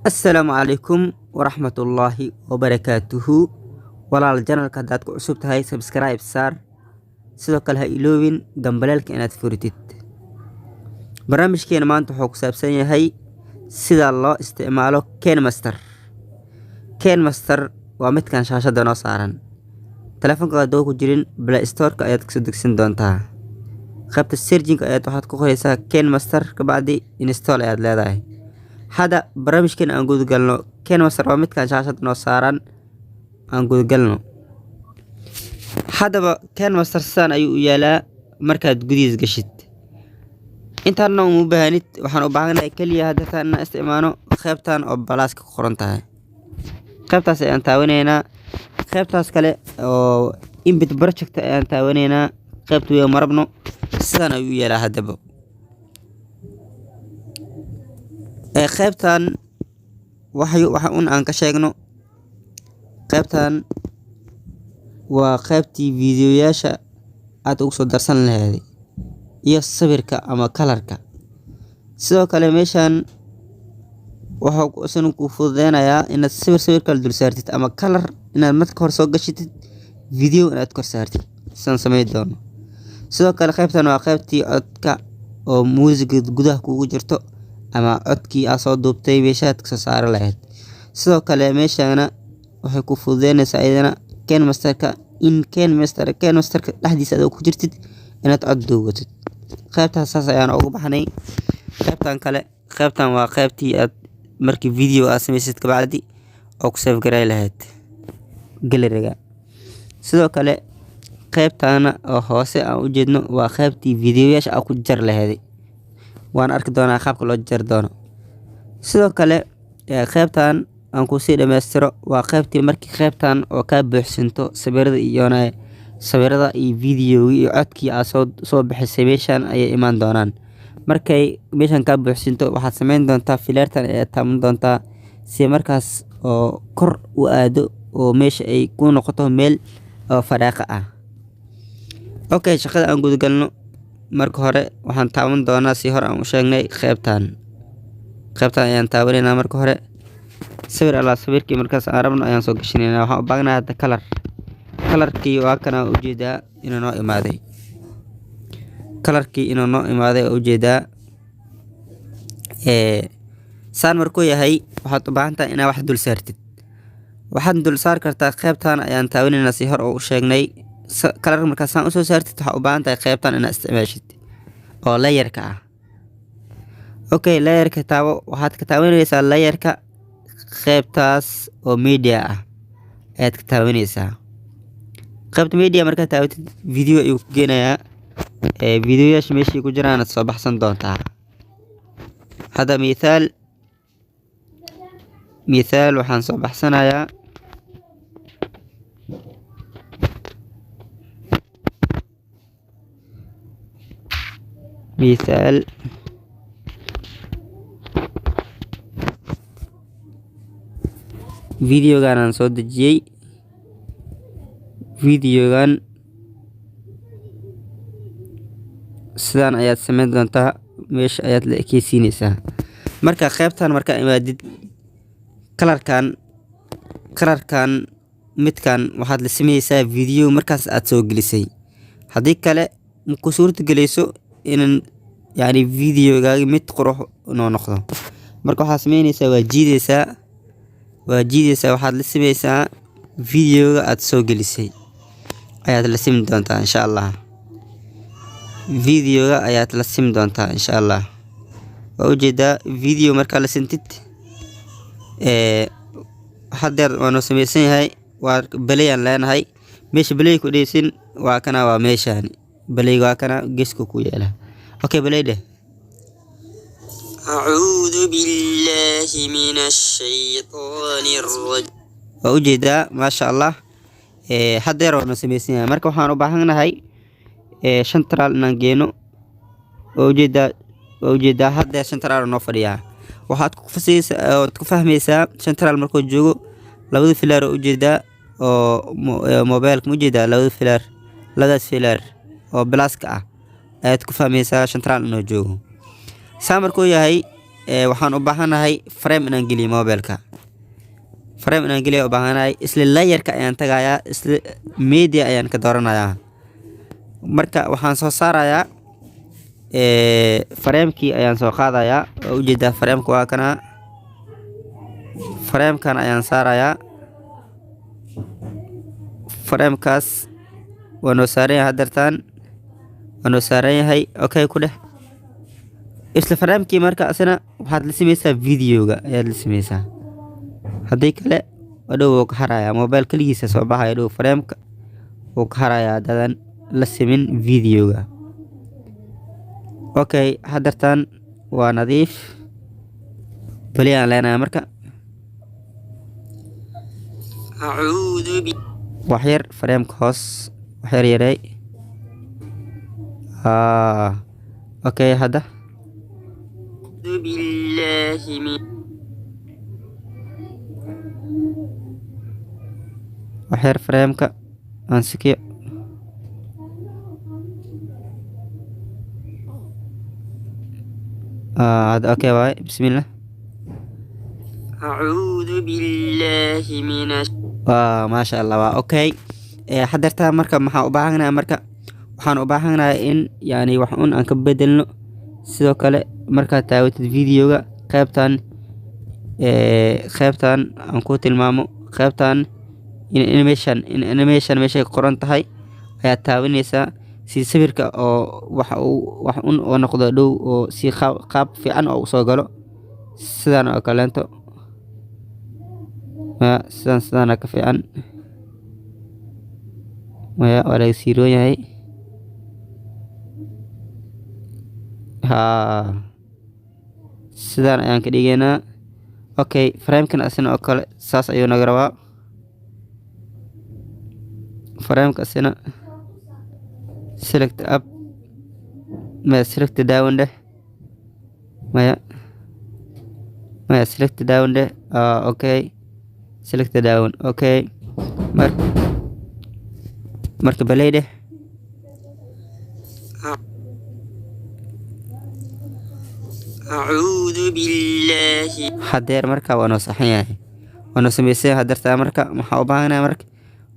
السلام عليكم ورحمة الله وبركاته. ولا الجنة كدات كعصبت هاي سبسكرايب صار sidoo kale ha iloobin dambalaalka inaad furitid. barnaamijkeena maanta wuxuu ku saabsan yahay sida loo isticmaalo KineMaster waa midkan shaashada noo saaran. Telefoonka haduu ku jirin Play Store-ka ayaad ka soo degsan doontaa. qaybta searching ayaad waxaad ku qoraysaa KineMaster ka bacdi install ayaad leedahay. hada barnaamijkeena aan guud galno KineMaster waa midkan shaashada noo saaran aan guud galno. hadaba KineMaster saan ayuu u yaalaa markaad gudihiis gashid. intaana uma baahnid, waxaan u baahanahay kaliya hadda inaan isticmaalo qaybtan oo balaaska ku qoran tahay. qaybtaas ayaan taawanaynaa. qaybtaas kale oo input project ayaan taawanaynaa. qaybtu way marabno saan ayuu u yaalaa hadaba. qaybtan waxa aan ka sheegno. qaybtan waa qaybtii fiidiyoyaasha aad ugu soo darsan lahayd iyo sawirka ama kalarka. sidoo kale meeshan waxa ku fududeynayaa inaad sawirka dul saartid ama kalar inaad marka hore soo gashitid video inaad kor saartid san sameey doono. sidoo kale qaybtan waa qaybtii codka oo muusiga gudaha kugu jirto ama codkii aad soo duubtay meeshaad ka soo saar lahayd. sidoo kale meeshana waxay ku fududeynaysaa iyadana KineMaster-ka in KineMaster-ka dhaxdiisa aad ku jirtid inaad cod duubatid. qaybtaas saas ayaan ugu baxnay. qaybtan waa qaybtii aad markii video aad samaysid ka bacdi oo ku save garay lahayd galeriga. sidoo kale qaybtana oo hoose aan u jeedno waa qaybtii fiidiyoyaasha aad ku jar lahayd. waan arki doonaa qaabka loo jar doono. sidoo kale qaybtan aan ku sii dhameystiro waa qaybtii markii qaybtan oo ka buuxsanto sawirada iyo video iyo codkii aad soo bixisay meeshan ayay imaan doonaan. markay meeshan ka buuxsanto waxaad sameyn doontaa fileertan ee taaban doontaa si markaas oo kor u aado oo meesha ay ku noqoto meel oo faraaq ah. okay, shaqada aan guud galno. marka hore waxaan taaban doonaa si hor aan u sheegnay qaybtan ayaan taabanaynaa. marka hore sawirkii markaas aan rabno ayaan soo gashanaynaa. waxaan u baahanahay hadda kalarkii waa kana ujeedaa inuu noo imaaday. oo ujeedaa saan markuu yahay waxaad u baahan tahay inaad wax dul saartid. waxaad dul saar kartaa qaybtan ayaan taawanaynaa si hor u sheegnay. kalar markaas aan u soo saartid waxaad u baahan tahay qaybtan inaad isticmaashid oo layerka ah. okay, layerka taawo. waxaad ka taawanaysaa layerka qaybtaas oo media ah ayaad ka taawanaysaa. qaybta media markaad taawatid video ayuu ku geenayaa. fiidiyoyaasha meeshii ku jiraan soo baxsan doontaa. hada mithaal waxaan soo baxsanayaa videogan aan soo dejiyay. videogan sidaan ayaad sameyn doontaa. meesha ayaad la ekeysiinaysaa. marka qaybtan markaa imaadid kalarkan midkan waxaad la sameeyaysaa video markaas aad soo gelisay. haddii kale ku suurta gelayso in yani videogaagi mid qurux noo noqdo. marka waxaad sameynaysaa waa jiidaysaa waxaad la sameeyaysaa videoga aad soo gelisay ayaad la simi doontaa insha Allah. videoga ayaad la simi doontaa insha Allah. waa ujeedaa video markaa la sintid hadeer waanu samaysan yahay. waa balayaan leenahay. meesha balay ku dheysin waa kana waa meeshaan balay waa kana geeska ku yaala. okay, balay dheh. أعوذ بالله من الشيطان الرجيم. waa ujeedaa maasha Allah. hadeer waanu samaysan yahay. marka waxaan u baahanahay central inaan geeno. waa ujeedaa hadeer central noo fadhiyaa. waxaad ku fahmaysaa central markuu joogo labada filaar oo ujeedaa oo mobilka ma ujeedaa labadaas filaar oo blaaska ah ayaad ku fahmaysaa central inuu joogo. saa markuu yahay waxaan u baahanahay frame inaan geliyo mobilka. Frame inaan geliyo u baahanahay isla layerka ayaan tagayaa, isla media ayaan ka dooranayaa. Marka waxaan soo saarayaa framekii ayaan soo qaadayaa. oo ujeedaa frameka waa kana. Framekan ayaan saarayaa. Framekaas waa noo saaran yahay hadartaan. waa noo saaran yahay. Okay ku dheh. isla framekii marka asina waxaad la sameysaa videoga ayaad la sameysaa. haddii kale wadhow wuu ka harayaa. mobile kaligiisa soo baxaya dhow frameka wuu ka harayaa hadaadan la simin videoga. Okay hadartaan waa nadiif. bali aan leenahay marka. waxyar frameka hoos waxyar yaray. Okay hadda waxyar frameka aan sikiyo. هذا اوكي واي بسم الله. أعوذ بالله من ما شاء الله اوكي. حضرتها مركا maxaa u baahanaa marka waxaan u baahanaa in yani wax aan ka bedelno. sidoo kale marka taawatid videoga qaybtan aan ku tilmaamo qaybtan in animation meesha qoran tahay ayaa taabanaysa si sawirka oo wax oo noqdo dhow oo si qaab fiican oo soo galo sidaan oo kaleento. sidaan ka fiican waa laga siiroon yahay. sidaan ayaan ka dhigaynaa. okay framekan asina oo kale saas ayuu naga rabaa. frameka asina select up select down deh. maya select down deh. okay select down. okay marka balay deh. أعوذ بالله. hadeer marka waa noo saxan yahay. waa noo sameysay hadeertaa marka maxaa u baahanaa marka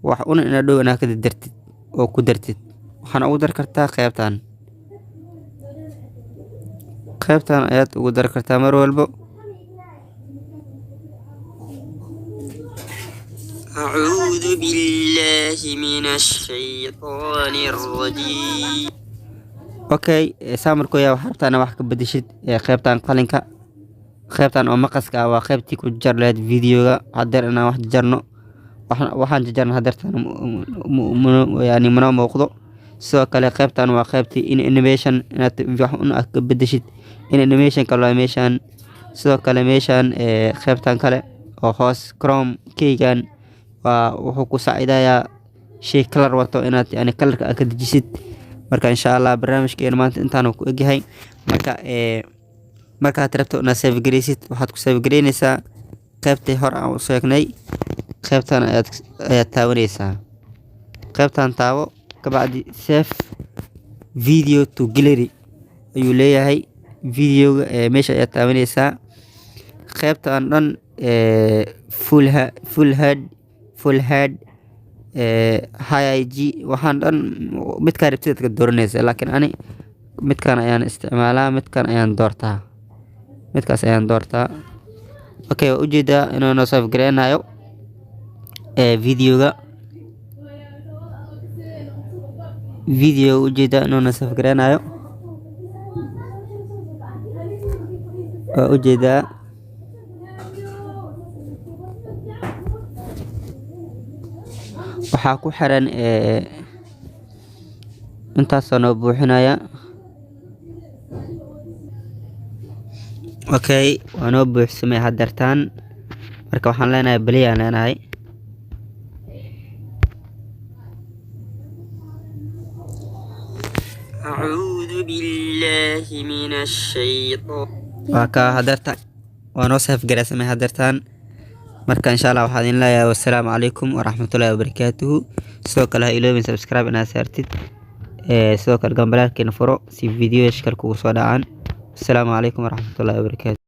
wax una ina dhow inaa ka dartid oo ku dartid. waxaan ugu dar kartaa qaybtan ayaad ugu dar kartaa mar walbo. أعوذ بالله من الشيطان الرجيم. okay saamarkooya waxaa rabtaa inaa wax ka bedeshid qaybtan qalinka. qaybtan oo maqaska waa qaybtii ku jar lahayd videoga. hadeer inaan wax jarno waxaan jarna hadeertaan yani mana muuqdo. sidoo kale qaybtan waa qaybtii in animation inaad wax un ka bedeshid in animation kale meeshan. sidoo kale meeshan qaybtan kale oo hoos chrome keygan waa wuxuu ku saacidayaa shay color wato inaad yani colorka ka dejisid. marka insha Allah barnaamijkeena maanta intaan ku egyahay. markaad rabto inaad save gareysid waxaad ku save gareynaysaa qaybtii hore aan u sheegnay. qaybtan ayaad taabanaysaa. qaybtan taabo kabacdi save video to gallery ayuu leeyahay videoga. meesha ayaad taabanaysaa. qaybtan dhan full head high IG waxaan dhan midkaan rabtid ka dooranaysa. laakiin ani midkaan ayaan isticmaalaa. midkaan ayaan doortaa. midkaas ayaan doortaa. okay waa ujeedaa inuu noo save gareynayo videoga. ujeedaa inuu noo save gareynayo. waa ujeedaa. waxaa ku xiran intaasoo noo buuxinaya. okay waa noo buuxsamay hadeertaan. marka waxaan leenahay bali aan leenahay. أعوذ بالله من الشيطان. waa kaa hadeertaan waa noo save gareysamay hadeertaan. marka insha Allah waxaan idin leeyahay wassalaamu calaykum waraxmatullaahi wabarakaatuhu. sidoo kale ha iloobin subscribe inaad saartid. sidoo kale gambalaalkeena furo si videoyaasha kale kugu soo dhacaan. assalaamu calaykum waraxmatullaahi wabarakaatuhu.